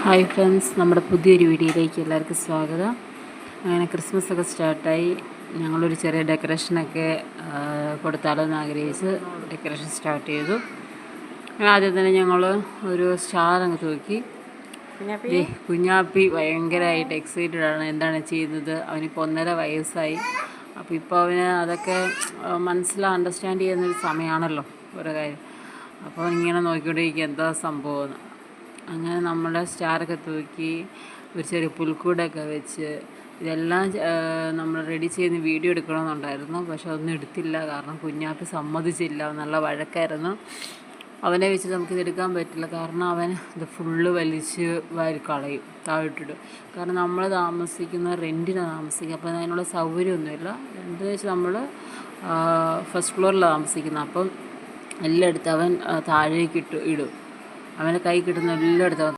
Hi friends, നമ്മുടെ പുതിയൊരു വീഡിയോയിലേക്ക് എല്ലാവർക്കും സ്വാഗതം. അങ്ങനെ ക്രിസ്മസ് ഒക്കെ സ്റ്റാർട്ടായി. ഞങ്ങളൊരു ചെറിയ ഡെക്കറേഷനൊക്കെ കൊടുത്താലോ എന്ന് ആഗ്രഹിച്ച് ഡെക്കറേഷൻ സ്റ്റാർട്ട് ചെയ്തു. ആദ്യം തന്നെ ഞങ്ങൾ ഒരു സ്റ്റാർ അങ്ങ് തൂക്കി. കുഞ്ഞാപ്പി ഭയങ്കരമായിട്ട് എക്സൈറ്റഡ് ആണ്. എന്താണ് ചെയ്യുന്നത്? അവനിപ്പോൾ 1.5 വയസ്സായി. അപ്പോൾ ഇപ്പോൾ അവന് അതൊക്കെ അണ്ടർസ്റ്റാൻഡ് ചെയ്യുന്നൊരു സമയമാണല്ലോ ഓരോ കാര്യം. അപ്പോൾ ഇങ്ങനെ നോക്കിക്കൊണ്ടിരിക്കുക എന്താ സംഭവം. അങ്ങനെ നമ്മുടെ സ്റ്റാറൊക്കെ തൂക്കി ഒരു ചെറിയ പുൽക്കൂടൊക്കെ വെച്ച് ഇതെല്ലാം നമ്മൾ റെഡി ചെയ്ത് വീഡിയോ എടുക്കണമെന്നുണ്ടായിരുന്നു. പക്ഷെ അതൊന്നും എടുത്തില്ല, കാരണം കുഞ്ഞാപ്പി സമ്മതിച്ചില്ല. നല്ല വഴക്കായിരുന്നു. അവനെ വെച്ച് നമുക്കിതെടുക്കാൻ പറ്റില്ല, കാരണം അവൻ ഇത് ഫുള്ള് വലിച്ച് വാരി കളയും, താഴോട്ടിടും. കാരണം നമ്മൾ റെൻറ്റിനാണ് താമസിക്കുക. അപ്പോൾ അതിനുള്ള സൗകര്യമൊന്നുമില്ല. എന്താണെന്ന് വെച്ചാൽ നമ്മൾ ഫസ്റ്റ് ഫ്ലോറിലാണ് താമസിക്കുന്നത്. അപ്പം എല്ലാം എടുത്ത് അവൻ താഴേക്ക് ഇടും. അവൻ്റെ കൈ കിട്ടുന്ന എല്ലാം എടുത്ത്